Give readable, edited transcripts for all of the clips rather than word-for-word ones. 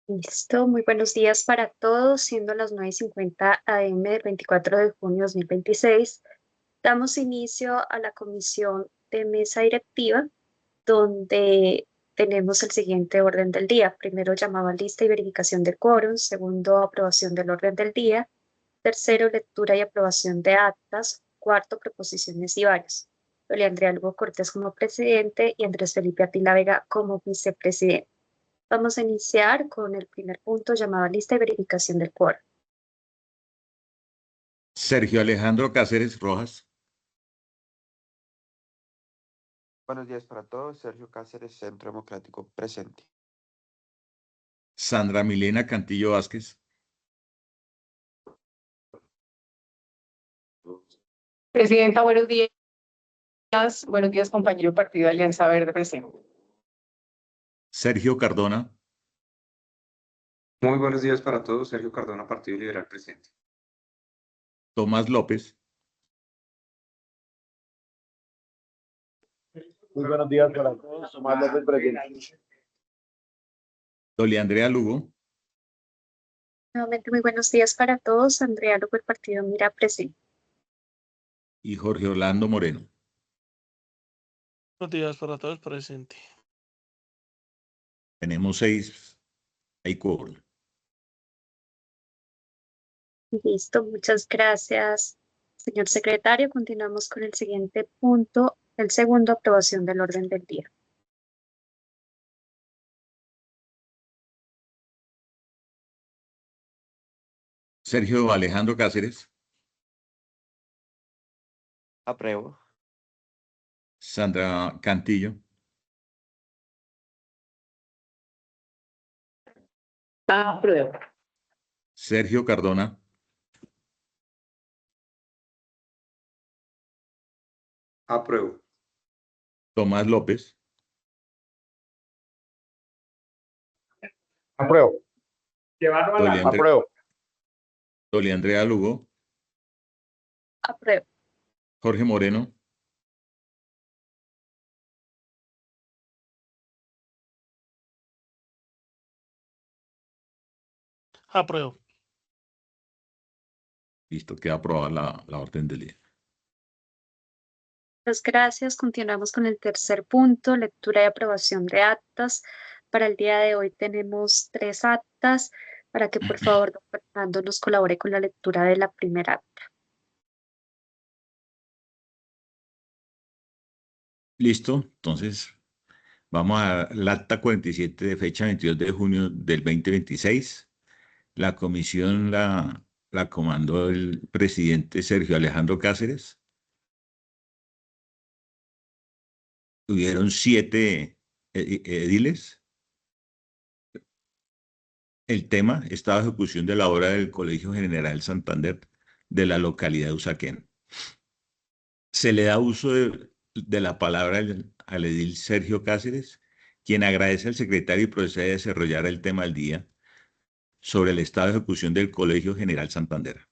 Listo, muy buenos días para todos, siendo las 9:50 AM del 24 de junio de 2026. Damos inicio a la comisión de mesa directiva, donde tenemos el siguiente orden del día. Primero, llamada lista y verificación de quórum. Segundo, aprobación del orden del día. Tercero, lectura y aprobación de actas. Cuarto, proposiciones y varios. Dolia Andrea Lugo Cortés como presidente y Andrés Felipe Atila Vega como vicepresidente. Vamos a iniciar con el primer punto llamado lista y verificación del quórum. Sergio Alejandro Cáceres Rojas, Buenos días para todos. Sergio Cáceres, Centro Democrático, presente. Sandra Milena Cantillo Vázquez, Presidenta, buenos días. Buenos días, compañero Partido Alianza Verde presente. Sergio Cardona, Muy buenos días para todos. Sergio Cardona, Partido Liberal, presente. Tomás López, Muy buenos días para todos. Tomás López presente. Dolia Andrea Lugo, Nuevamente, muy buenos días para todos. Andrea Lugo, el partido Mira presente. y Jorge Orlando Moreno. Buenos días para todos, presente. Tenemos 6, hay quórum. Listo, muchas gracias, señor secretario. Continuamos con el siguiente punto, el segundo, aprobación del orden del día. Sergio Alejandro Cáceres, Apruebo. Sandra Cantillo, Apruebo. Sergio Cardona, Apruebo. Tomás López, Apruebo. Dolia Andrea Lugo, Apruebo. Jorge Moreno, Apruebo. listo, queda aprobada la orden del día. Muchas gracias. Continuamos con el tercer punto, lectura y aprobación de actas. Para el día de hoy tenemos 3 actas, para que por favor don Fernando nos colabore con la lectura de la primera acta. Listo, entonces vamos al acta 47 de fecha 22 de junio del 2026. La comisión la comandó el presidente Sergio Alejandro Cáceres. Tuvieron 7 ediles. El tema, estado de ejecución de la obra del Colegio General Santander de la localidad de Usaquén. Se le da uso de la palabra al edil Sergio Cáceres, quien agradece al secretario y procede a desarrollar el tema del día sobre el estado de ejecución del Colegio General Santander.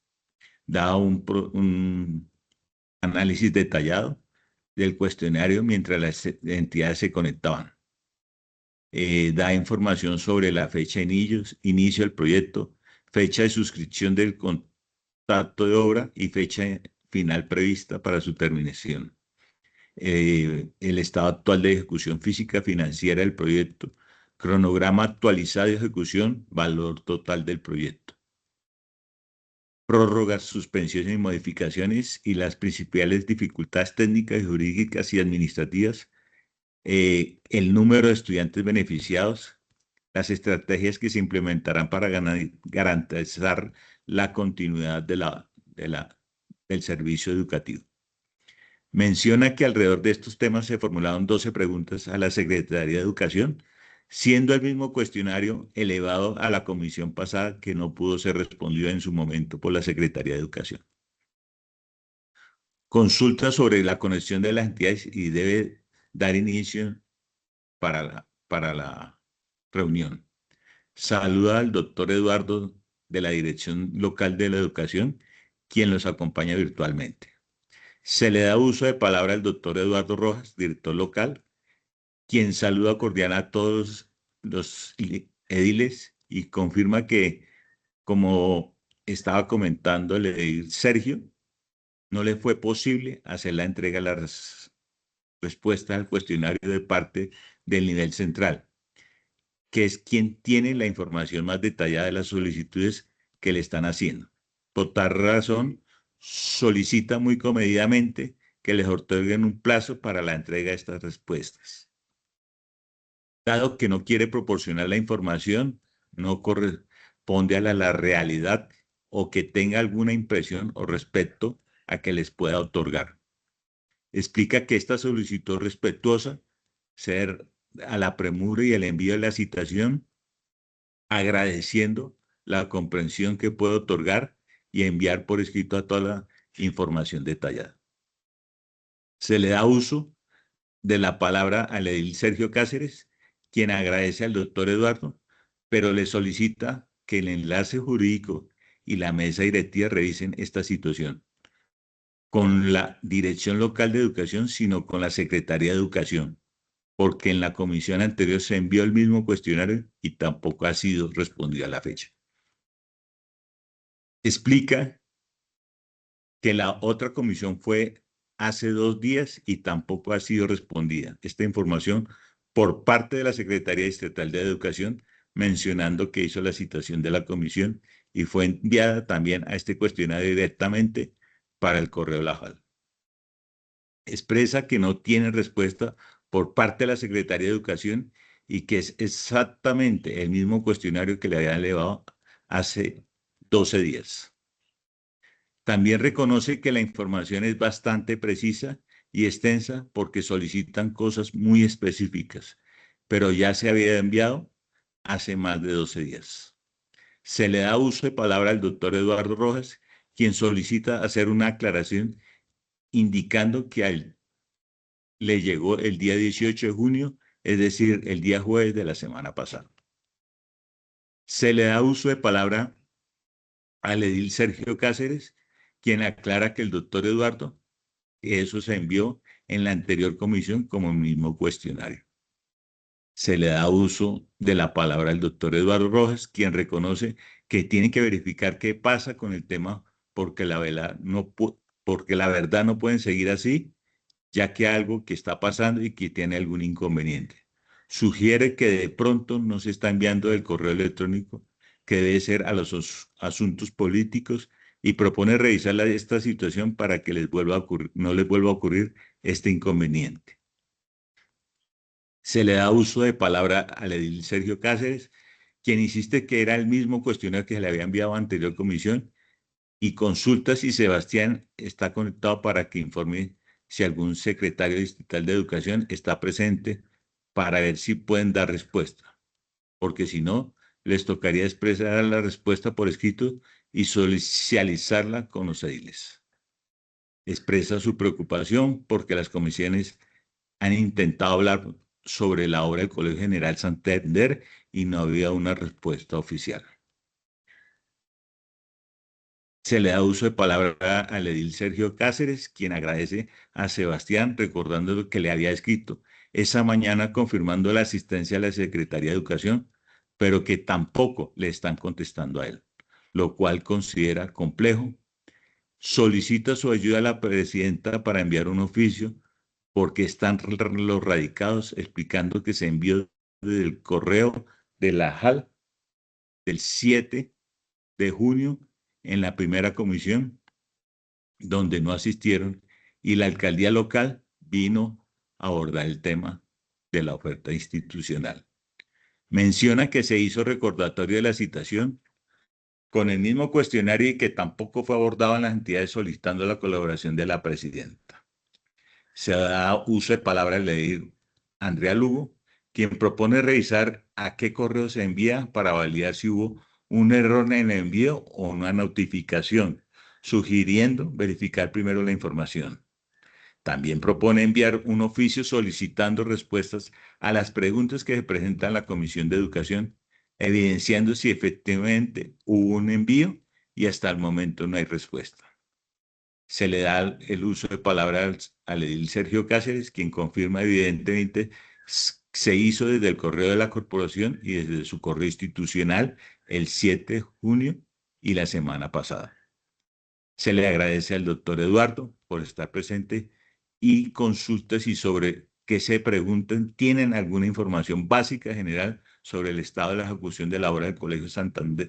Da un análisis detallado del cuestionario mientras las entidades se conectaban. Da información sobre la fecha de inicio del proyecto, fecha de suscripción del contrato de obra y fecha final prevista para su terminación. El estado actual de ejecución física financiera del proyecto, cronograma actualizado de ejecución, valor total del proyecto. Prórrogas, suspensiones y modificaciones y las principales dificultades técnicas, jurídicas y administrativas, el número de estudiantes beneficiados, las estrategias que se implementarán para garantizar la continuidad del servicio educativo. Menciona que alrededor de estos temas se formularon 12 preguntas a la Secretaría de Educación, siendo el mismo cuestionario elevado a la comisión pasada que no pudo ser respondido en su momento por la Secretaría de Educación. Consulta sobre la conexión de las entidades y debe dar inicio para la reunión. Saluda al doctor Eduardo de la Dirección Local de la Educación, quien los acompaña virtualmente. Se le da uso de palabra al doctor Eduardo Rojas, director local, quien saluda cordial a todos los ediles y confirma que, como estaba comentando el edil Sergio, no le fue posible hacer la entrega de las respuestas al cuestionario de parte del nivel central, que es quien tiene la información más detallada de las solicitudes que le están haciendo. Por tal razón, solicita muy comedidamente que les otorguen un plazo para la entrega de estas respuestas. Dado que no quiere proporcionar la información, no corresponde a la realidad o que tenga alguna impresión o respecto a que les pueda otorgar. Explica que esta solicitud respetuosa ser a la premura y el envío de la citación, agradeciendo la comprensión que puede otorgar y enviar por escrito a toda la información detallada. Se le da uso de la palabra al edil Sergio Cáceres, quien agradece al doctor Eduardo, pero le solicita que el enlace jurídico y la mesa directiva revisen esta situación con la Dirección Local de Educación, sino con la Secretaría de Educación, porque en la comisión anterior se envió el mismo cuestionario y tampoco ha sido respondido a la fecha. Explica que la otra comisión fue hace 2 días y tampoco ha sido respondida. Esta información por parte de la Secretaría Distrital de Educación, mencionando que hizo la citación de la comisión y fue enviada también a este cuestionario directamente para el correo La JAL. Expresa que no tiene respuesta por parte de la Secretaría de Educación y que es exactamente el mismo cuestionario que le habían elevado hace 12 días. También reconoce que la información es bastante precisa y extensa porque solicitan cosas muy específicas, pero ya se había enviado hace más de 12 días. Se le da uso de palabra al doctor Eduardo Rojas, quien solicita hacer una aclaración indicando que a él le llegó el día 18 de junio, es decir, el día jueves de la semana pasada. Se le da uso de palabra al edil Sergio Cáceres, quien aclara que el doctor Eduardo, eso se envió en la anterior comisión como el mismo cuestionario. Se le da uso de la palabra al doctor Eduardo Rojas, quien reconoce que tiene que verificar qué pasa con el tema porque la verdad no pueden seguir así, ya que algo que está pasando y que tiene algún inconveniente. Sugiere que de pronto no se está enviando el correo electrónico que debe ser a los asuntos políticos y propone revisar esta situación para que no les vuelva a ocurrir este inconveniente. Se le da uso de palabra al edil Sergio Cáceres, quien insiste que era el mismo cuestionario que se le había enviado a anterior comisión y consulta si Sebastián está conectado para que informe si algún secretario distrital de educación está presente para ver si pueden dar respuesta, porque si no, les tocaría expresar la respuesta por escrito y socializarla con los ediles. Expresa su preocupación porque las comisiones han intentado hablar sobre la obra del Colegio General Santander y no había una respuesta oficial. Se le da uso de palabra al edil Sergio Cáceres, quien agradece a Sebastián recordando lo que le había escrito esa mañana confirmando la asistencia a la Secretaría de Educación, pero que tampoco le están contestando a él, lo cual considera complejo. Solicita su ayuda a la presidenta para enviar un oficio porque están los radicados explicando que se envió del correo de la JAL del 7 de junio en la primera comisión, donde no asistieron, y la alcaldía local vino a abordar el tema de la oferta institucional. Menciona que se hizo recordatorio de la citación con el mismo cuestionario y que tampoco fue abordado en las entidades solicitando la colaboración de la presidenta. Se da uso de palabra al edil Andrea Lugo, quien propone revisar a qué correo se envía para validar si hubo un error en el envío o una notificación, sugiriendo verificar primero la información. También propone enviar un oficio solicitando respuestas a las preguntas que se presentan en la Comisión de Educación, evidenciando si efectivamente hubo un envío y hasta el momento no hay respuesta. Se le da el uso de palabra al edil Sergio Cáceres, quien confirma evidentemente Se hizo desde el correo de la corporación y desde su correo institucional el 7 de junio y la semana pasada. Se le agradece al doctor Eduardo por estar presente y consulta si sobre qué se preguntan tienen alguna información básica general sobre el estado de la ejecución de la obra del Colegio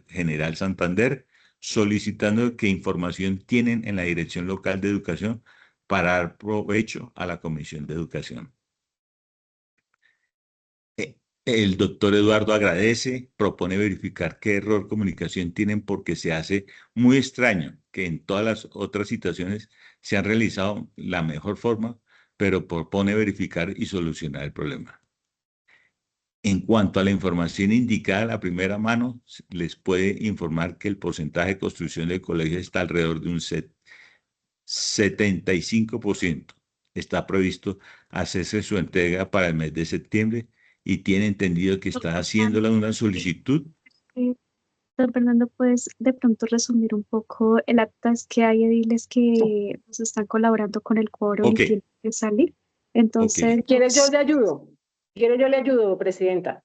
General Santander, solicitando qué información tienen en la Dirección Local de Educación para dar provecho a la Comisión de Educación. El doctor Eduardo agradece, propone verificar qué error de comunicación tienen porque se hace muy extraño que en todas las otras situaciones se han realizado la mejor forma, pero propone verificar y solucionar el problema. En cuanto a la información indicada a la primera mano, les puede informar que el porcentaje de construcción del colegio está alrededor de un 75%. Está previsto hacerse su entrega para el mes de septiembre y tiene entendido que está haciéndola una solicitud. Don Fernando, ¿puedes de pronto resumir un poco el acta? Es que hay ediles que nos están colaborando con el quórum Ok. y tienen que salir. Entonces, Si quieres, yo le ayudo. Si quieres, yo le ayudo, presidenta.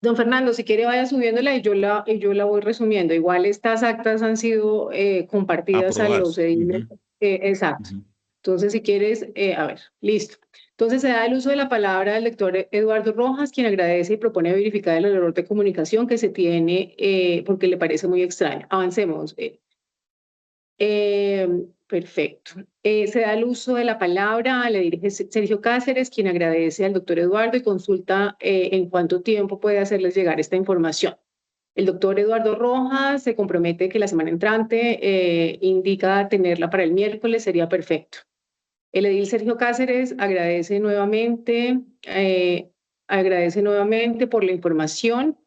Don Fernando, si quiere, vaya subiéndola y yo la voy resumiendo. Igual estas actas han sido compartidas a los Aprobadas. ediles. Exacto. Entonces, si quieres, a ver, listo. Entonces, se da el uso de la palabra al doctor Eduardo Rojas, quien agradece y propone verificar el error de comunicación que se tiene porque le parece muy extraño. Avancemos. Perfecto. Se da el uso de la palabra, le dirige Sergio Cáceres, quien agradece al doctor Eduardo y consulta en cuánto tiempo puede hacerles llegar esta información. El doctor Eduardo Rojas se compromete que la semana entrante indica tenerla para el miércoles, sería perfecto. El edil Sergio Cáceres agradece nuevamente por la información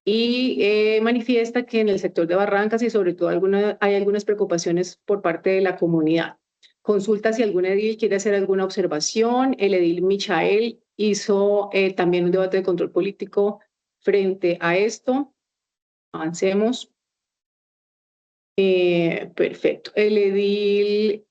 y manifiesta que en el sector de Barrancas y sobre todo hay algunas preocupaciones por parte de la comunidad. Consulta si algún edil quiere hacer alguna observación. El edil Michael hizo también un debate de control político frente a esto. Avancemos. Perfecto. El edil,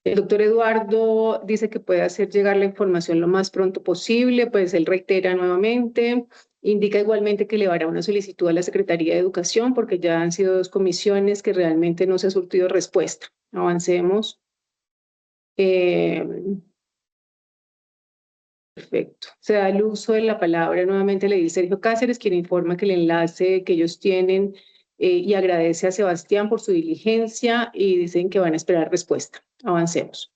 el doctor Eduardo dice que puede hacer llegar la información lo más pronto posible, pues él reitera nuevamente, indica igualmente que elevará una solicitud a la Secretaría de Educación porque ya han sido 2 comisiones que realmente no se ha surtido respuesta. Avancemos. Perfecto. Se da el uso de la palabra nuevamente, le dice Sergio Cáceres, quien informa que el enlace que ellos tienen y agradece a Sebastián por su diligencia y dicen que van a esperar respuesta. Avancemos.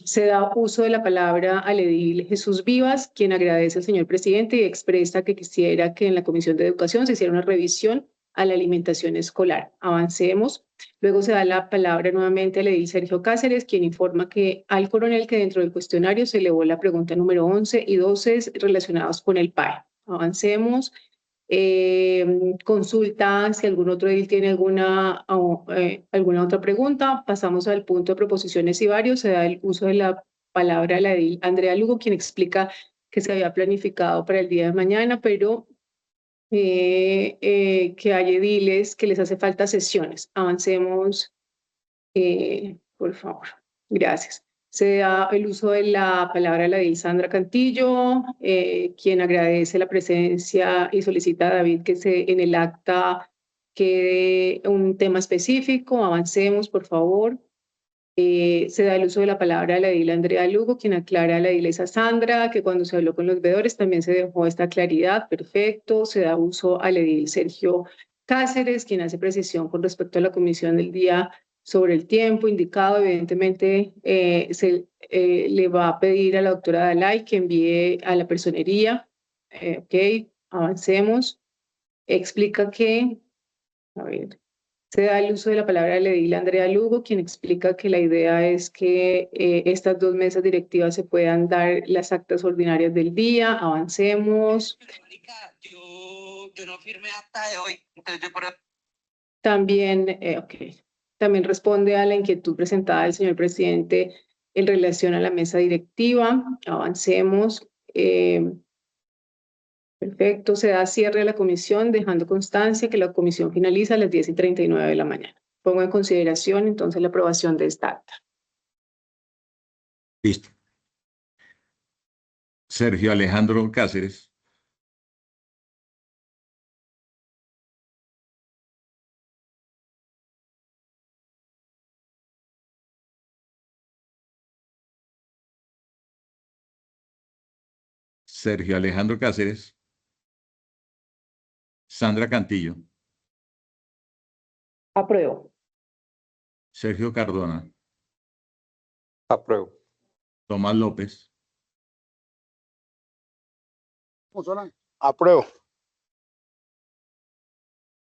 Se da uso de la palabra al edil Jesús Vivas, quien agradece al señor presidente y expresa que quisiera que en la Comisión de Educación se hiciera una revisión a la alimentación escolar. Avancemos. Luego se da la palabra nuevamente al edil Sergio Cáceres, quien informa que al coronel que dentro del cuestionario se elevó la pregunta número 11 y 12 relacionados con el PAE. Avancemos. Consulta si algún otro edil tiene alguna otra pregunta. Pasamos al punto de proposiciones y varios. Se da el uso de la palabra a la edil Andrea Lugo, quien explica que se había planificado para el día de mañana, pero que hay ediles que les hace falta sesiones. Avancemos, por favor. Gracias. Se da el uso de la palabra a la edil Sandra Cantillo, quien agradece la presencia y solicita a David que en el acta quede un tema específico. Avancemos, por favor. Se da el uso de la palabra a la edil Andrea Lugo, quien aclara a la edilesa Sandra que cuando se habló con los veedores también se dejó esta claridad. Perfecto. Se da uso al edil Sergio Cáceres, quien hace precisión con respecto a la comisión del día sobre el tiempo indicado. Evidentemente, se le va a pedir a la doctora Dalai que envíe a la personería. Ok, avancemos. Explica que, a ver, se da el uso de la palabra de la edil Andrea Lugo, quien explica que la idea es que estas 2 mesas directivas se puedan dar las actas ordinarias del día. Avancemos. Yo no firmé acta de hoy, entonces yo por... También, También responde a la inquietud presentada del señor presidente en relación a la mesa directiva. Avancemos. Perfecto. Se da cierre a la comisión, dejando constancia que la comisión finaliza a las 10:39 de la mañana. Pongo en consideración entonces la aprobación de esta acta. Listo. Sergio Alejandro Cáceres. Sergio Alejandro Cáceres. Sandra Cantillo. Apruebo. Sergio Cardona. Apruebo. Tomás López. Apruebo.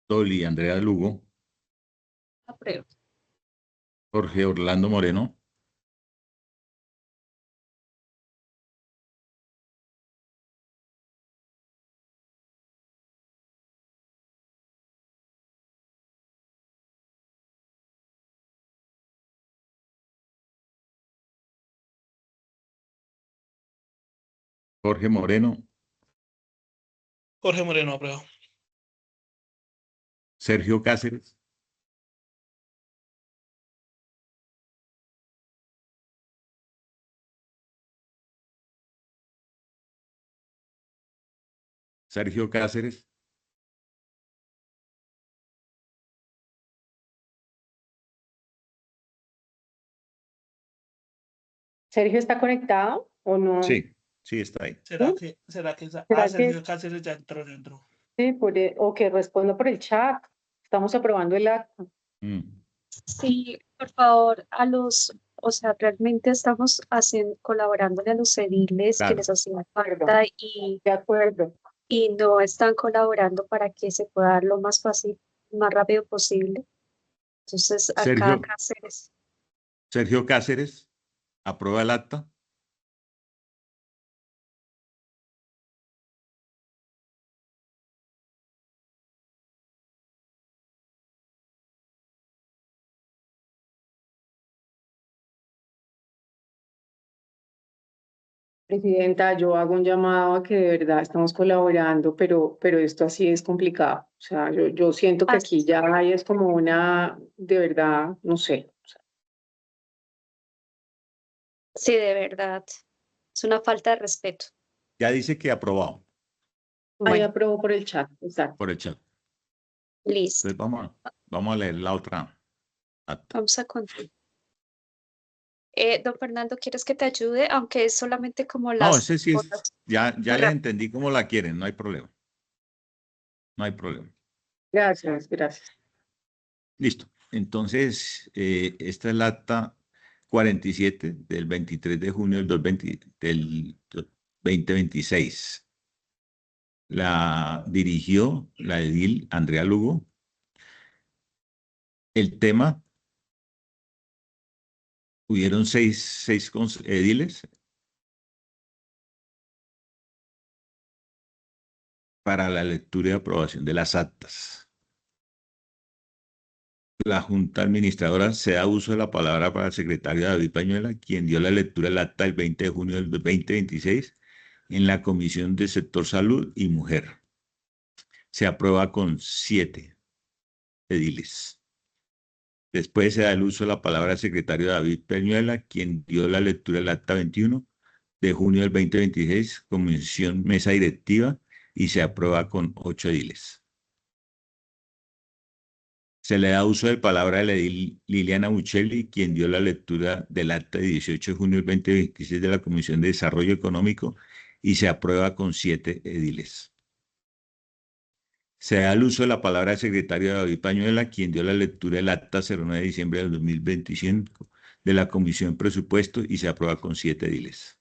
Dolly Andrea Lugo. Apruebo. Jorge Orlando Moreno. Jorge Moreno. Jorge Moreno, apruebo. Sergio Cáceres. Sergio Cáceres. ¿Sergio está conectado o no? Sí, sí está ahí. ¿Será ¿Sí? que, será que, ¿Será Sergio que- Cáceres ya entró? Sí, o que respondo por el chat. Estamos aprobando el acta. Sí, por favor, o sea, realmente estamos colaborándole a los ediles que Claro. les hacía falta y De acuerdo. no están colaborando para que se pueda dar lo más fácil, más rápido posible. Entonces, acá Sergio, Cáceres, Sergio Cáceres. ¿Aprueba el acta? Presidenta, yo hago un llamado a que de verdad estamos colaborando, pero esto así es complicado. O sea, yo siento que aquí ya hay es como una, de verdad, no sé. sí, de verdad, es una falta de respeto. Ya dice que aprobado Ahí Bueno. apruebo por el chat, exacto. por el chat. Listo, Entonces vamos a leer la otra acta. vamos a continuar. Don Fernando, ¿quieres que te ayude? Aunque es solamente como No, las ese sí es, cosas. ya les Rápido. entendí cómo la quieren, no hay problema. No hay problema. Gracias, gracias. Listo. Entonces, esta es la acta 47 del 23 de junio del 2026. La dirigió la edil Andrea Lugo. El tema, hubieron seis ediles para la lectura y aprobación de las actas. La Junta Administradora se da uso de la palabra para el secretario David Pañuela, quien dio la lectura del acta el 20 de junio del 2026 en la Comisión de Sector Salud y Mujer. Se aprueba con 7 ediles. Después se da el uso de la palabra al secretario David Peñuela, quien dio la lectura del acta 21 de junio del 2026, Comisión Mesa Directiva, y se aprueba con 8 ediles. Se le da uso de palabra a la edil Liliana Buccelli, quien dio la lectura del acta de 18 de junio del 2026 de la Comisión de Desarrollo Económico, y se aprueba con 7 ediles. Se da el uso de la palabra al secretario David Pañuela, quien dio la lectura del acta 09 de diciembre del 2025 de la Comisión de Presupuesto, y se aprueba con 7 ediles.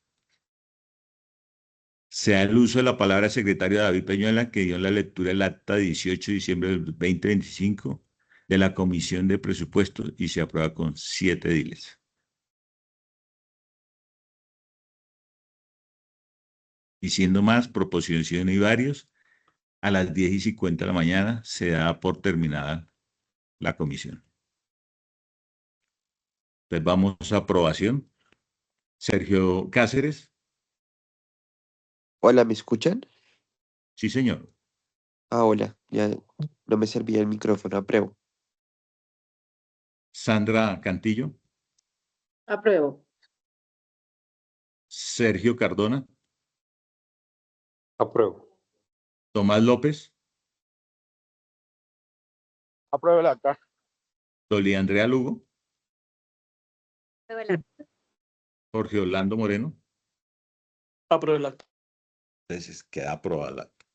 Se da el uso de la palabra al secretario David Peñuela, que dio la lectura del acta 18 de diciembre del 2025 de la Comisión de Presupuesto, y se aprueba con 7 ediles. Y siendo más, proposición y varios, a las 10:50 de la mañana se da por terminada la comisión. Entonces vamos a aprobación. Sergio Cáceres. Hola, ¿me escuchan? Sí, señor. Hola, ya no me servía el micrófono, apruebo. Sandra Cantillo. Apruebo. Sergio Cardona, Apruebo. Tomás López, Apruebo el acta. Doli Andrea Lugo, Apruebo el acta. Jorge Orlando Moreno. Apruebo el acta. Entonces queda aprobada la acta.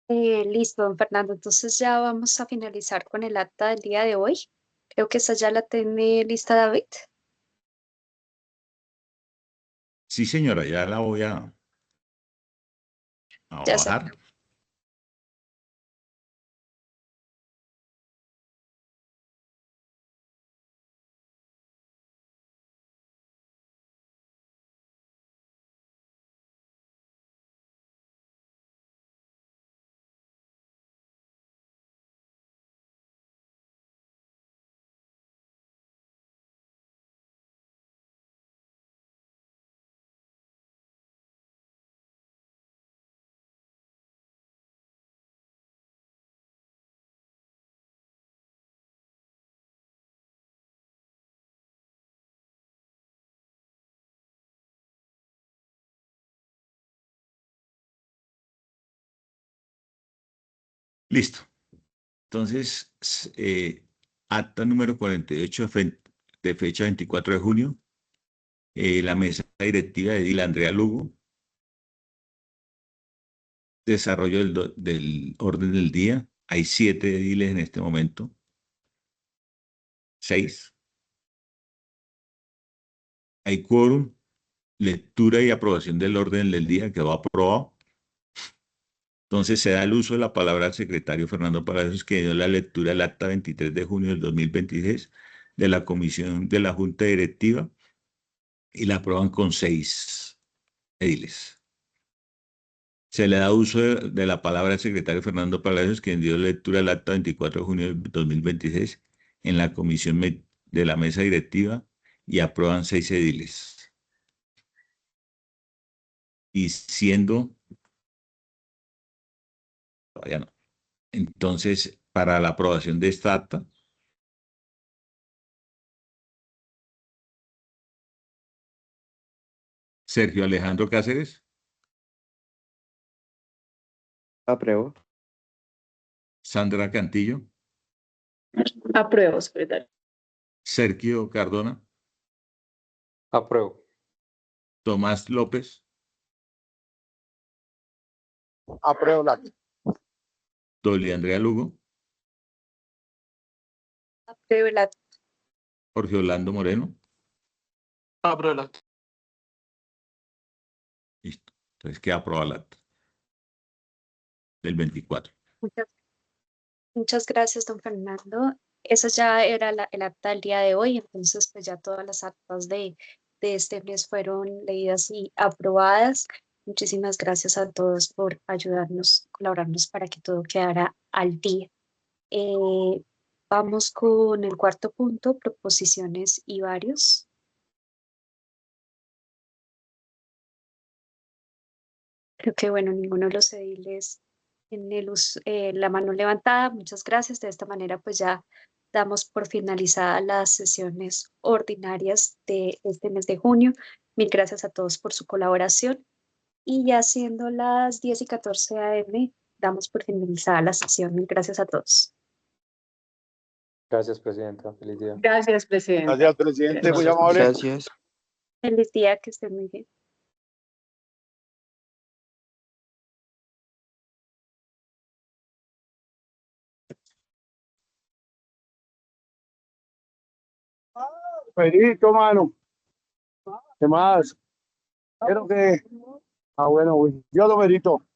Listo, don Fernando. Entonces ya vamos a finalizar con el acta del día de hoy. Creo que esa ya la tiene lista David. Sí, señora, ya la voy a Ya se bajar. Listo. Entonces, acta número 48 de fecha 24 de junio. La mesa directiva de Dila Andrea Lugo. Desarrollo del orden del día. Hay 7 ediles en este momento. 6. Hay quórum. Lectura y aprobación del orden del día quedó aprobado. Entonces se da el uso de la palabra al secretario Fernando Palacios, que dio la lectura del acta 23 de junio del 2026 de la Comisión de la Junta Directiva y la aprueban con 6 ediles. Se le da uso de la palabra al secretario Fernando Palacios, quien dio lectura del acta 24 de junio del 2026 en la Comisión de la Mesa Directiva y aprueban 6 ediles. Y siendo... Todavía no. Entonces, para la aprobación de esta acta, Sergio Alejandro Cáceres, Apruebo. Sandra Cantillo, Apruebo, secretario. Sergio Cardona, Apruebo. Tomás López, Apruebo el acta. Doli Andrea Lugo, apruebo el acta. Jorge Orlando Moreno. Apruebo el acta. Listo. Entonces queda aprobada la acta del 24. Muchas gracias, don Fernando. Esa ya era el acta del día de hoy, entonces pues ya todas las actas de este mes fueron leídas y aprobadas. Muchísimas gracias a todos por ayudarnos, colaborarnos para que todo quedara al día. Vamos con el cuarto punto, proposiciones y varios. Creo que, bueno, ninguno de los ediles tiene la mano levantada. Muchas gracias. De esta manera, pues ya damos por finalizadas las sesiones ordinarias de este mes de junio. Mil gracias a todos por su colaboración. Y ya siendo las 10:14 a.m., damos por finalizada la sesión. Mil gracias a todos. Gracias, presidenta. Feliz día. Gracias, presidente. Gracias, presidente. Muy Gracias. amable. Gracias. Feliz día, que estén muy bien. Perito, mano. ¿Qué más? Creo que... Ah, bueno, yo lo merito.